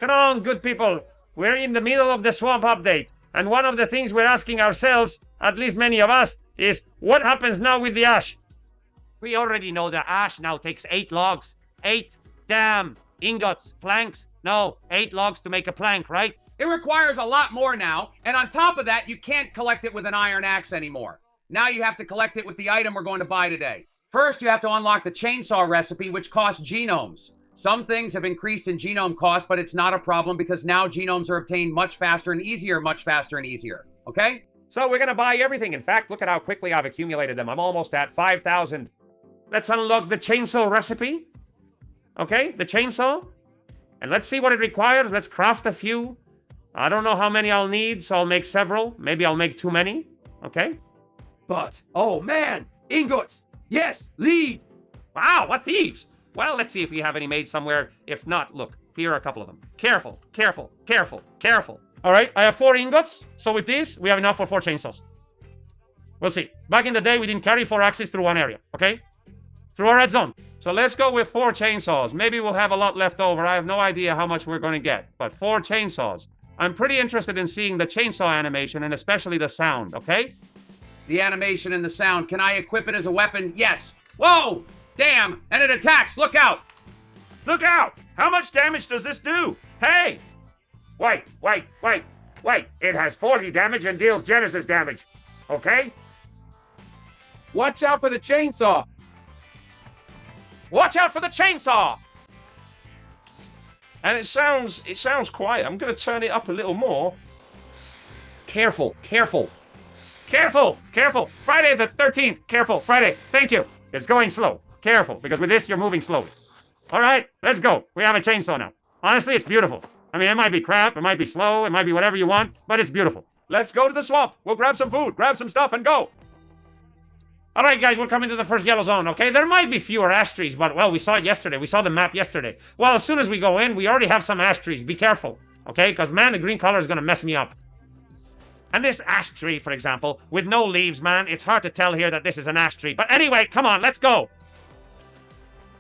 Come on, good people. We're in the middle of the swamp update. And one of the things we're asking ourselves, at least many of us, is what happens now with the ash? We already know that ash now takes 8 logs. 8 damn ingots, planks. No, 8 logs to make a plank, right? It requires a lot more now, and on top of that, you can't collect it with an iron axe anymore. Now you have to collect it with the item we're going to buy today. First, you have to unlock the chainsaw recipe, which costs genomes. Some things have increased in genome cost, but it's not a problem because now genomes are obtained much faster and easier, okay? So we're gonna buy everything. In fact, look at how quickly I've accumulated them. I'm almost at 5,000. Let's unlock the chainsaw recipe. Okay, the chainsaw. And let's see what it requires. Let's craft a few. I don't know how many I'll need, so I'll make several. Maybe I'll make too many. Okay? But, oh man, ingots! Yes, lead! Wow, what thieves! Well, let's see if we have any made somewhere. If not, look, here are a couple of them. Careful, careful, careful, careful. All right, I have 4 ingots. So with these, we have enough for 4 chainsaws. We'll see. Back in the day, we didn't carry 4 axes through one area, okay? Through a red zone. So let's go with 4 chainsaws. Maybe we'll have a lot left over. I have no idea how much we're going to get. But 4 chainsaws. I'm pretty interested in seeing the chainsaw animation and especially the sound, okay? The animation and the sound. Can I equip it as a weapon? Yes. Whoa! Damn! And it attacks! Look out! Look out! How much damage does this do? Hey! Wait. It has 40 damage and deals Genesis damage. Okay? Watch out for the chainsaw! Watch out for the chainsaw! And it sounds quiet. I'm going to turn it up a little more. Careful, careful. Careful, careful. Friday the 13th. Careful, Friday. Thank you. It's going slow. Careful, because with this, you're moving slowly. All right, let's go. We have a chainsaw now. Honestly, it's beautiful. I mean, it might be crap, it might be slow, it might be whatever you want, but it's beautiful. Let's go to the swamp. We'll grab some food, grab some stuff, and go. All right, guys, we're coming to the first yellow zone, okay? There might be fewer ash trees, but, well, we saw it yesterday. We saw the map yesterday. Well, as soon as we go in, we already have some ash trees. Be careful, okay? Because, man, the green color is going to mess me up. And this ash tree, for example, with no leaves, man, it's hard to tell here that this is an ash tree. But anyway, come on, let's go.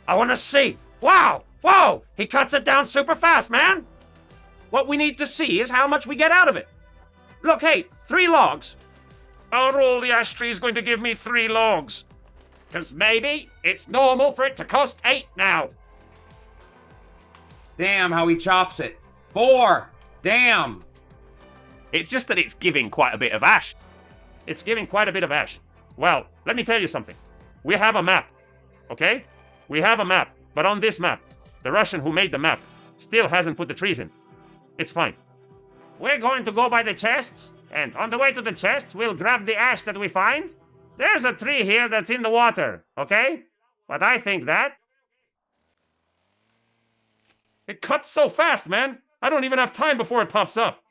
I want to see. Wow, whoa, he cuts it down super fast, man. What we need to see is how much we get out of it. Look, hey, 3 logs. I'll roll the ash tree is going to give me 3 logs. Because maybe it's normal for it to cost 8 now. Damn how he chops it. 4. Damn. It's just that it's giving quite a bit of ash. It's giving quite a bit of ash. Well, let me tell you something. We have a map, okay? We have a map, but on this map, the Russian who made the map still hasn't put the trees in. It's fine. We're going to go by the chests, and on the way to the chests, we'll grab the ash that we find. There's a tree here that's in the water, okay? But I think that... It cuts so fast, man. I don't even have time before it pops up.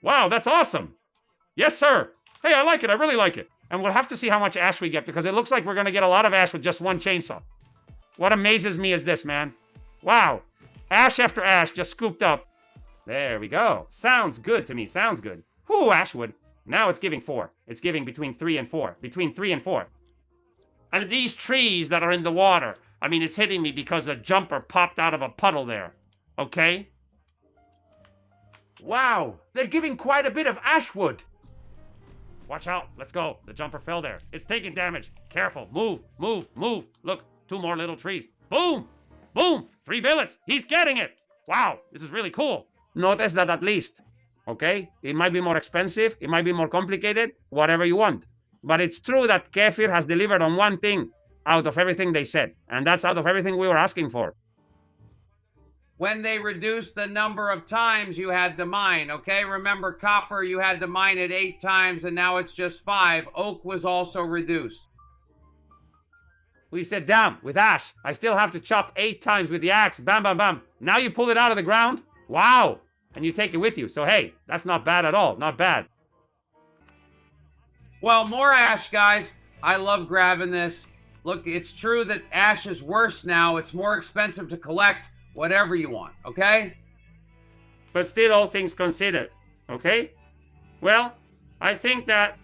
Wow, that's awesome. Yes, sir. Hey, I like it. I really like it. And we'll have to see how much ash we get because it looks like we're going to get a lot of ash with just 1 chainsaw. What amazes me is this, man. Wow. Ash after ash just scooped up. There we go. Sounds good to me. Sounds good. Whew, ashwood. Now it's giving 4. It's giving between 3 and 4. Between 3 and 4. And these trees that are in the water. I mean, it's hitting me because a jumper popped out of a puddle there. Okay? Wow. They're giving quite a bit of ashwood. Watch out. Let's go. The jumper fell there. It's taking damage. Careful. Move. Move. Move. Look. 2 more little trees. Boom! Boom! 3 billets. He's getting it. Wow. This is really cool. Notice that at least. Okay? It might be more expensive. It might be more complicated. Whatever you want. But it's true that Kefir has delivered on one thing out of everything they said. And that's out of everything we were asking for. When they reduced the number of times you had to mine, okay? Remember, copper, you had to mine it 8 times, and now it's just 5. Oak was also reduced. We said, damn, with ash, I still have to chop 8 times with the axe. Bam, bam, bam. Now you pull it out of the ground. Wow. And you take it with you. So, hey, that's not bad at all. Not bad. Well, more ash, guys. I love grabbing this. Look, it's true that ash is worse now. It's more expensive to collect. Whatever you want, okay? But still, all things considered, okay? Well, I think that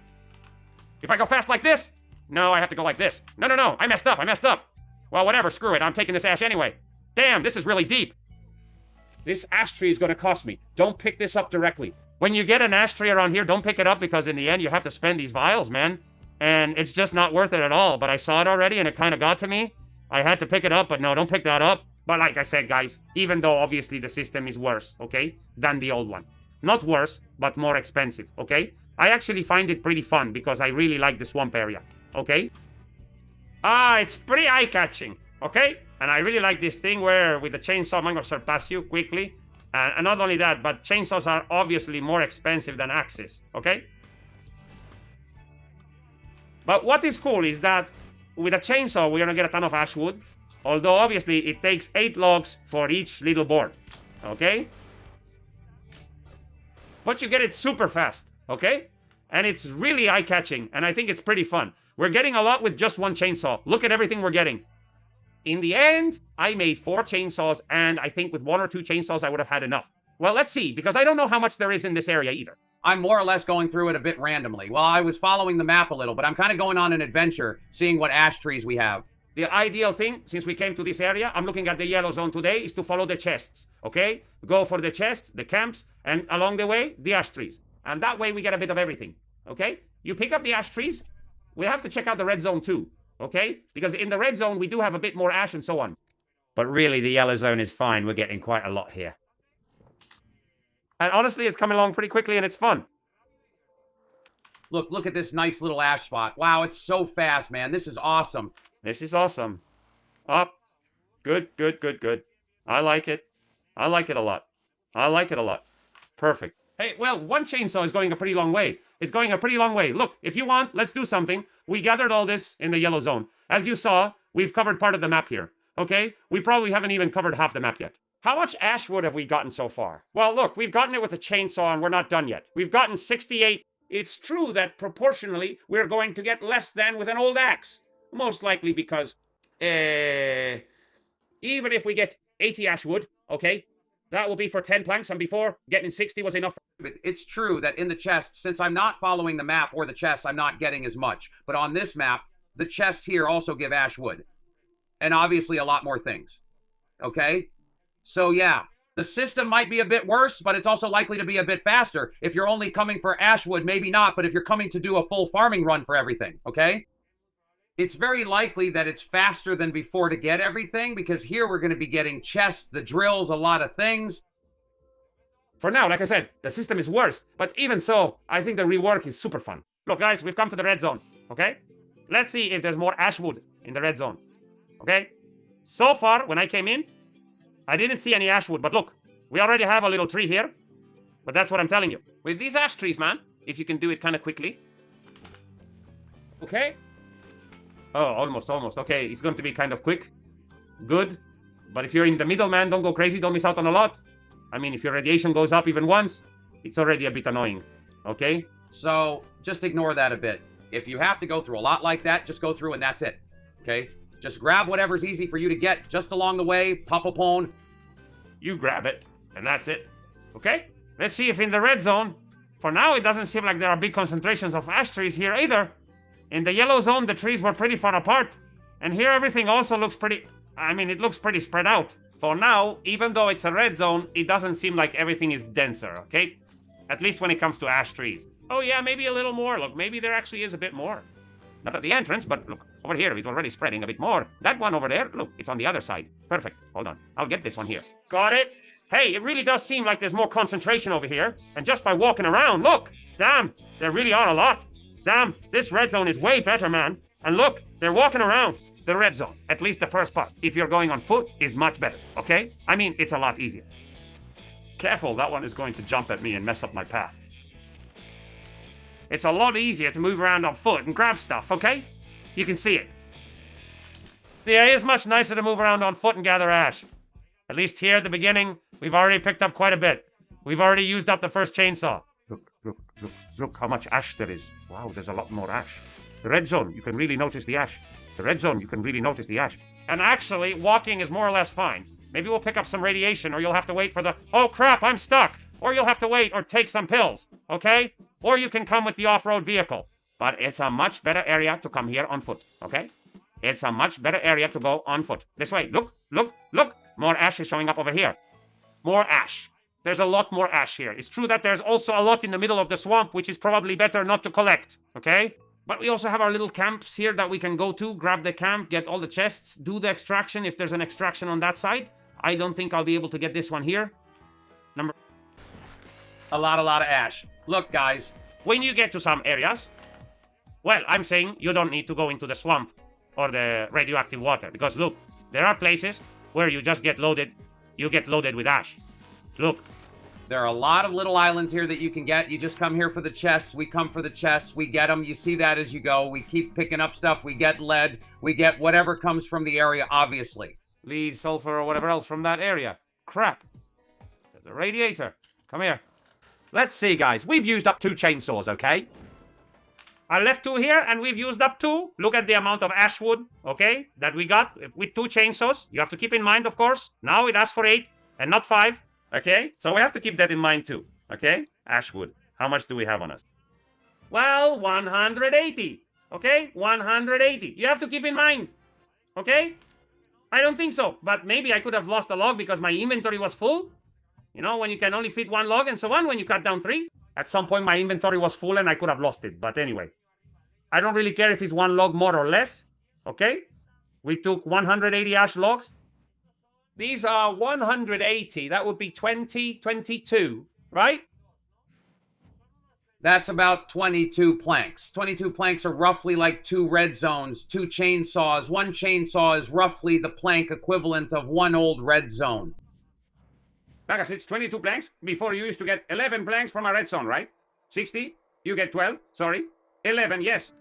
if I go fast like this, no, I have to go like this. No, I messed up. Well, whatever, screw it. I'm taking this ash anyway. Damn, this is really deep. This ash tree is going to cost me. Don't pick this up directly. When you get an ash tree around here, don't pick it up because in the end you have to spend these vials, man. And it's just not worth it at all. But I saw it already and it kind of got to me. I had to pick it up, but no, don't pick that up. But like I said, guys, even though obviously the system is worse, okay, than the old one. Not worse, but more expensive, okay? I actually find it pretty fun because I really like the swamp area, okay? It's pretty eye-catching, okay? And I really like this thing where with the chainsaw, I'm going to surpass you quickly. And not only that, but chainsaws are obviously more expensive than axes, okay? But what is cool is that with a chainsaw, we're going to get a ton of ash wood. Although, obviously, it takes 8 logs for each little board, okay? But you get it super fast, okay? And it's really eye-catching, and I think it's pretty fun. We're getting a lot with just one chainsaw. Look at everything we're getting. In the end, I made 4 chainsaws, and I think with 1 or 2 chainsaws, I would have had enough. Well, let's see, because I don't know how much there is in this area either. I'm more or less going through it a bit randomly. Well, I was following the map a little, but I'm kind of going on an adventure, seeing what ash trees we have. The ideal thing, since we came to this area, I'm looking at the yellow zone today, is to follow the chests, okay? Go for the chests, the camps, and along the way, the ash trees. And that way we get a bit of everything, okay? You pick up the ash trees, we have to check out the red zone too, okay? Because in the red zone, we do have a bit more ash and so on. But really, the yellow zone is fine. We're getting quite a lot here. And honestly, it's coming along pretty quickly and it's fun. Look at this nice little ash spot. Wow, it's so fast, man. This is awesome. This is awesome. Up. Good, good, good, good. I like it. I like it a lot. I like it a lot. Perfect. Hey, well, one chainsaw is going a pretty long way. It's going a pretty long way. Look, if you want, let's do something. We gathered all this in the yellow zone. As you saw, we've covered part of the map here. Okay? We probably haven't even covered half the map yet. How much ash wood have we gotten so far? Well, look, we've gotten it with a chainsaw and we're not done yet. We've gotten 68. It's true that proportionally we're going to get less than with an old axe. Most likely because, even if we get 80 ash wood, okay, that will be for 10 planks, and before, getting 60 was enough. But it's true that in the chest, since I'm not following the map or the chests, I'm not getting as much. But on this map, the chests here also give ash wood. And obviously a lot more things. Okay? So yeah, the system might be a bit worse, but it's also likely to be a bit faster. If you're only coming for ash wood, maybe not, but if you're coming to do a full farming run for everything, okay? It's very likely that it's faster than before to get everything, because here we're going to be getting chests, the drills, a lot of things. For now, like I said, the system is worse, but even so, I think the rework is super fun. Look, guys, we've come to the red zone, okay? Let's see if there's more ash wood in the red zone, okay? So far, when I came in, I didn't see any ash wood, but look, we already have a little tree here, but that's what I'm telling you. With these ash trees, man, if you can do it kind of quickly. Okay? Oh, almost. Okay, it's going to be kind of quick. Good. But if you're in the middle, man, don't go crazy. Don't miss out on a lot. I mean, if your radiation goes up even once, it's already a bit annoying. Okay? So just ignore that a bit. If you have to go through a lot like that, just go through and that's it. Okay? Just grab whatever's easy for you to get just along the way. Pop a pone. You grab it, and that's it. Okay? Let's see if in the red zone, for now it doesn't seem like there are big concentrations of ash trees here either. In the yellow zone, the trees were pretty far apart. And here everything also looks pretty... it looks pretty spread out. For now, even though it's a red zone, it doesn't seem like everything is denser, okay? At least when it comes to ash trees. Oh yeah, maybe a little more. Look, maybe there actually is a bit more. Not at the entrance, but look, over here, it's already spreading a bit more. That one over there, look, it's on the other side. Perfect. Hold on. I'll get this one here. Got it? Hey, it really does seem like there's more concentration over here. And just by walking around, look, damn, there really are a lot. Damn, this red zone is way better, man. And look, they're walking around. The red zone, at least the first part, if you're going on foot, is much better, okay? I mean, it's a lot easier. Careful, that one is going to jump at me and mess up my path. It's a lot easier to move around on foot and grab stuff, okay? You can see it. Yeah, it is much nicer to move around on foot and gather ash. At least here at the beginning, we've already picked up quite a bit. We've already used up the first chainsaw. Look how much ash there is. Wow, there's a lot more ash. The red zone, you can really notice the ash. The red zone, you can really notice the ash. And actually, walking is more or less fine. Maybe we'll pick up some radiation, or you'll have to wait for the... Oh crap, I'm stuck! Or you'll have to wait or take some pills, okay? Or you can come with the off-road vehicle. But it's a much better area to come here on foot, okay? It's a much better area to go on foot. This way, look! More ash is showing up over here. more ash. There's a lot more ash here. It's true that there's also a lot in the middle of the swamp, which is probably better not to collect, okay? But we also have our little camps here that we can go to, grab the camp, get all the chests, do the extraction if there's an extraction on that side. I don't think I'll be able to get this one here. A lot of ash. Look, guys. When you get to some areas, well, I'm saying you don't need to go into the swamp or the radioactive water. Because look, there are places where you just get loaded, you get loaded with ash. Look. There are a lot of little islands here that you can get. You just come here for the chests. We come for the chests. We get them. You see that as you go. We keep picking up stuff. We get lead. We get whatever comes from the area, obviously. Lead, sulfur, or whatever else from that area. Crap. There's a radiator. Come here. Let's see, guys. We've used up 2 chainsaws, okay? I left 2 here, and we've used up 2. Look at the amount of ash wood, okay, that we got with 2 chainsaws. You have to keep in mind, of course, now it asks for 8 and not 5, okay? So we have to keep that in mind too, okay? Ash wood. How much do we have on us? Well, 180, okay? 180. You have to keep in mind, okay? I don't think so, but maybe I could have lost a log because my inventory was full. You know, when you can only fit 1 log and so on, when you cut down 3. At some point, my inventory was full and I could have lost it. But anyway, I don't really care if it's 1 log more or less. Okay? We took 180 ash logs. These are 180. That would be 22, right? That's about 22 planks. 22 planks are roughly like 2 red zones, 2 chainsaws. 1 chainsaw is roughly the plank equivalent of 1 old red zone. Because it's 22 planks. Before you used to get 11 planks from a red zone, right? 60? You get 12. Sorry. 11, yes.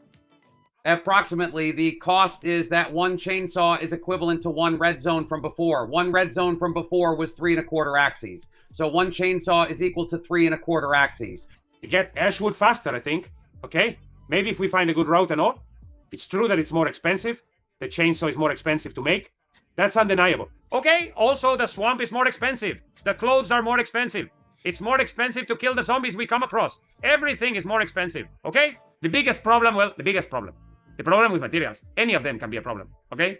Approximately, the cost is that 1 chainsaw is equivalent to 1 red zone from before. 1 red zone from before was 3 1/4 axes. So 1 chainsaw is equal to 3 1/4 axes. You get ash wood faster, I think. Okay? Maybe if we find a good route and all. It's true that it's more expensive. The chainsaw is more expensive to make. That's undeniable. Okay, also the swamp is more expensive. The clothes are more expensive. It's more expensive to kill the zombies we come across. Everything is more expensive, okay? The biggest problem with materials. Any of them can be a problem, okay?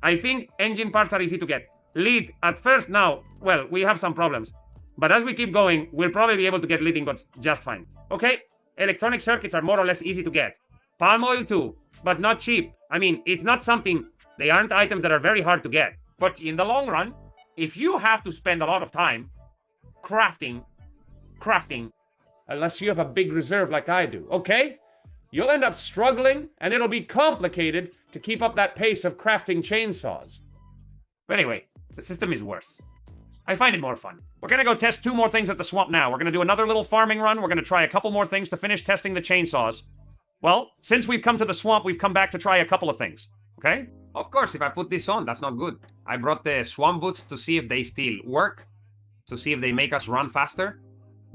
I think engine parts are easy to get. Lead, at first now, well, we have some problems. But as we keep going, we'll probably be able to get lead ingots just fine. Okay? Electronic circuits are more or less easy to get. Palm oil too, but not cheap. I mean, it's not something, they aren't items that are very hard to get. But in the long run, if you have to spend a lot of time crafting, unless you have a big reserve like I do, okay? You'll end up struggling, and it'll be complicated to keep up that pace of crafting chainsaws. But anyway, the system is worse. I find it more fun. We're gonna go test 2 more things at the swamp now. We're gonna do another little farming run. We're gonna try a couple more things to finish testing the chainsaws. Well, since we've come to the swamp, we've come back to try a couple of things, okay? Of course, if I put this on, that's not good. I brought the swamp boots to see if they still work, to see if they make us run faster,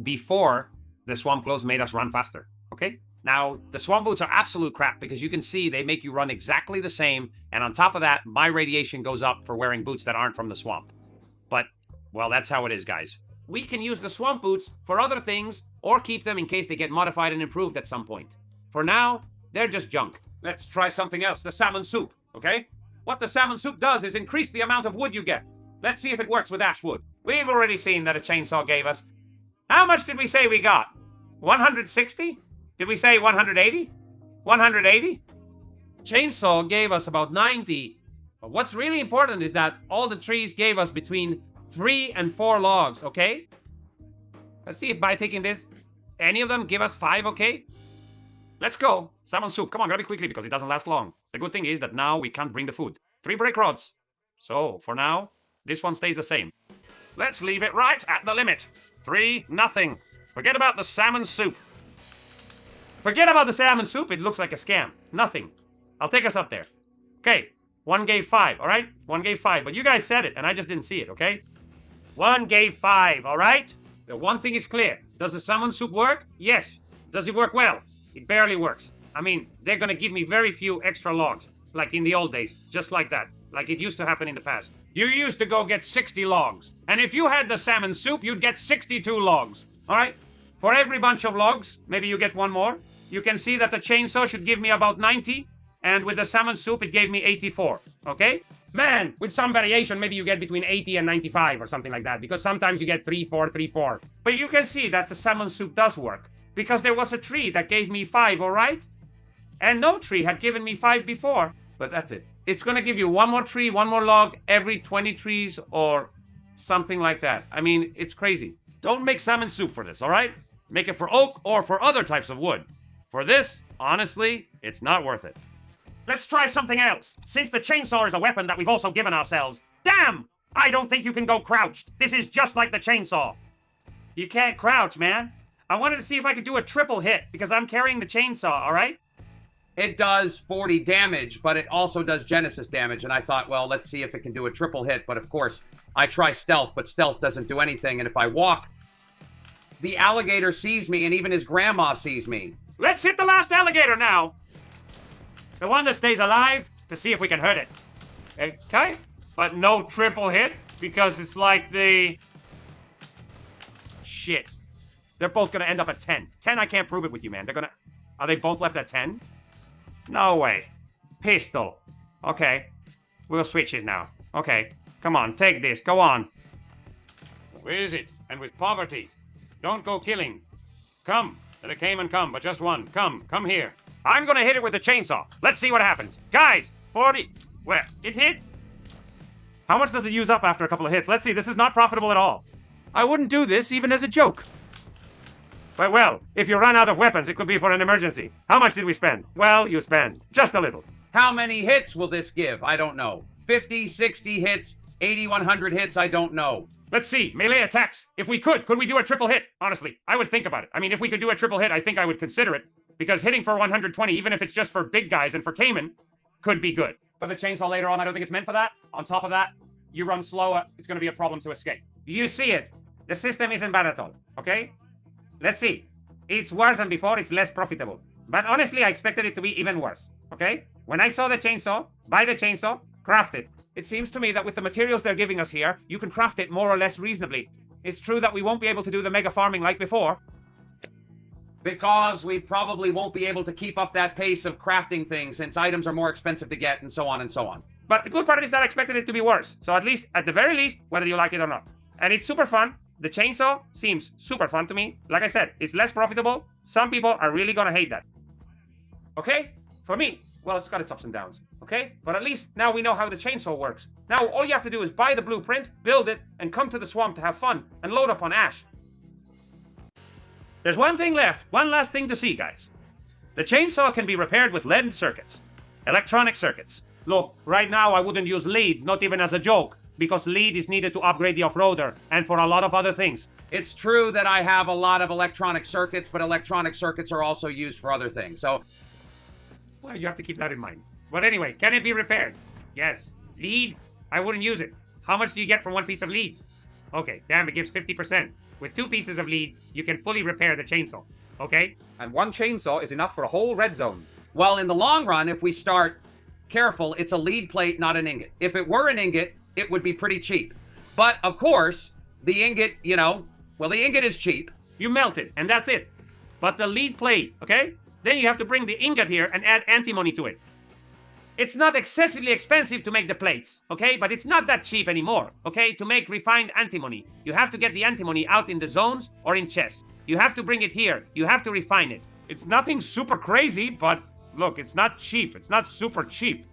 before the swamp clothes made us run faster, okay? Now, the swamp boots are absolute crap because you can see they make you run exactly the same, and on top of that, my radiation goes up for wearing boots that aren't from the swamp. But, well, that's how it is, guys. We can use the swamp boots for other things, or keep them in case they get modified and improved at some point. For now, they're just junk. Let's try something else, the salmon soup, okay? What the salmon soup does is increase the amount of wood you get. Let's see if it works with ash wood. We've already seen that a chainsaw gave us. How much did we say we got? 160? Did we say 180? 180? Chainsaw gave us about 90. But what's really important is that all the trees gave us between 3 and 4 logs, okay? Let's see if by taking this, any of them give us 5, okay? Let's go. Salmon soup. Come on, grab it quickly because it doesn't last long. The good thing is that now we can't bring the food. 3 break rods. So, for now, this one stays the same. Let's leave it right at the limit. 3-0. Forget about the salmon soup. Forget about the salmon soup. It looks like a scam. Nothing. I'll take us up there. Okay. 1 gave 5, all right? 1 gave 5. But you guys said it, and I just didn't see it, okay? 1 gave 5, all right? The one thing is clear. Does the salmon soup work? Yes. Does it work well? It barely works. I mean, they're gonna give me very few extra logs, like in the old days, just like that, like it used to happen in the past. You used to go get 60 logs, and if you had the salmon soup, you'd get 62 logs, all right? For every bunch of logs, maybe you get 1 more. You can see that the chainsaw should give me about 90, and with the salmon soup, it gave me 84, okay? Man, with some variation, maybe you get between 80 and 95 or something like that, because sometimes you get 3, 4, 3, 4. But you can see that the salmon soup does work, because there was a tree that gave me 5, all right? And no tree had given me 5 before. But that's it. It's gonna give you one more tree, one more log every 20 trees or something like that. I mean, it's crazy. Don't make salmon soup for this, all right? Make it for oak or for other types of wood. For this, honestly, it's not worth it. Let's try something else. Since the chainsaw is a weapon that we've also given ourselves. Damn! I don't think you can go crouched. This is just like the chainsaw. You can't crouch, man. I wanted to see if I could do a triple hit because I'm carrying the chainsaw, all right? It does 40 damage, but it also does Genesis damage. And I thought, well, let's see if it can do a triple hit. But of course, I try stealth, but stealth doesn't do anything. And if I walk, the alligator sees me, and even his grandma sees me. Let's hit the last alligator now. The one that stays alive, to see if we can hurt it. Okay? But no triple hit, because it's like the... Shit. They're both gonna end up at 10. 10, I can't prove it with you, man. They're gonna... Are they both left at 10? No way. Pistol. Okay. We'll switch it now. Okay. Come on, take this. Go on. Where is it? And with poverty. Don't go killing. Come. Let a cayman come, but just one. Come here. I'm gonna hit it with the chainsaw. Let's see what happens. Guys, 40. Where? It hit? How much does it use up after a couple of hits? Let's see. This is not profitable at all. I wouldn't do this even as a joke. But well, if you run out of weapons, it could be for an emergency. How much did we spend? Well, you spend just a little. How many hits will this give? I don't know. 50, 60 hits, 80, 100 hits, I don't know. Let's see. Melee attacks. If we could we do a triple hit? Honestly, I would think about it. I mean, if we could do a triple hit, I think I would consider it. Because hitting for 120, even if it's just for big guys and for Cayman, could be good. But the chainsaw later on, I don't think it's meant for that. On top of that, you run slower, it's going to be a problem to escape. You see it. The system isn't bad at all, okay? Let's see. It's worse than before, it's less profitable. But honestly, I expected it to be even worse, okay? When I saw the chainsaw, buy the chainsaw, craft it. It seems to me that with the materials they're giving us here, you can craft it more or less reasonably. It's true that we won't be able to do the mega farming like before. Because we probably won't be able to keep up that pace of crafting things since items are more expensive to get and so on and so on. But the good part is that I expected it to be worse. So at least, at the very least, whether you like it or not. And it's super fun. The chainsaw seems super fun to me. Like I said, it's less profitable. Some people are really gonna hate that. Okay? For me, well, it's got its ups and downs. Okay? But at least now we know how the chainsaw works. Now all you have to do is buy the blueprint, build it, and come to the swamp to have fun and load up on ash. There's one thing left. One last thing to see, guys. The chainsaw can be repaired with lead circuits. Electronic circuits. Look, right now I wouldn't use lead, not even as a joke, because lead is needed to upgrade the off-roader and for a lot of other things. It's true that I have a lot of electronic circuits, but electronic circuits are also used for other things, so... Well, you have to keep that in mind. But anyway, can it be repaired? Yes. Lead? I wouldn't use it. How much do you get from one piece of lead? Okay, damn, it gives 50%. With 2 pieces of lead, you can fully repair the chainsaw. Okay? And one chainsaw is enough for a whole red zone. Well, in the long run, if we start careful, it's a lead plate, not an ingot. If it were an ingot, it would be pretty cheap. But, of course, the ingot, you know, well, the ingot is cheap. You melt it, and that's it. But the lead plate, okay? Then you have to bring the ingot here and add antimony to it. It's not excessively expensive to make the plates, okay? But it's not that cheap anymore, okay? To make refined antimony, you have to get the antimony out in the zones or in chests. You have to bring it here. You have to refine it. It's nothing super crazy, but look, it's not cheap. It's not super cheap.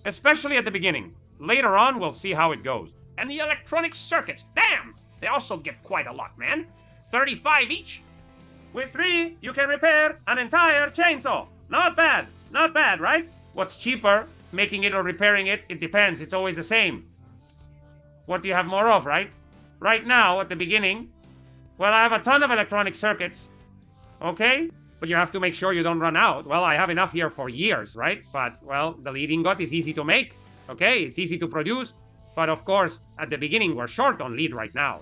Especially at the beginning. Later on, we'll see how it goes. And the electronic circuits, damn! They also give quite a lot, man. 35 each. With 3, you can repair an entire chainsaw. Not bad. Not bad, right? What's cheaper, making it or repairing it? It depends. It's always the same. What do you have more of, right? Right now, at the beginning, well, I have a ton of electronic circuits. Okay? But you have to make sure you don't run out. Well, I have enough here for years, right? But, well, the lead ingot is easy to make. Okay? It's easy to produce. But, of course, at the beginning, we're short on lead right now.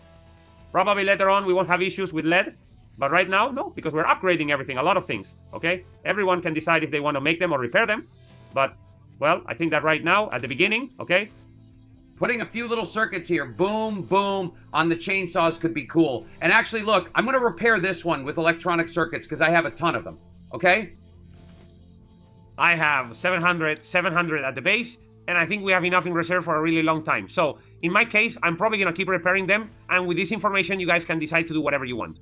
Probably later on, we won't have issues with lead. But right now, no, because we're upgrading everything, a lot of things. Okay? Everyone can decide if they want to make them or repair them. But, well, I think that right now, at the beginning, okay? Putting a few little circuits here, boom, boom, on the chainsaws could be cool. And actually, look, I'm going to repair this one with electronic circuits because I have a ton of them, okay? I have 700 at the base, and I think we have enough in reserve for a really long time. So, in my case, I'm probably gonna keep repairing them, and with this information, you guys can decide to do whatever you want.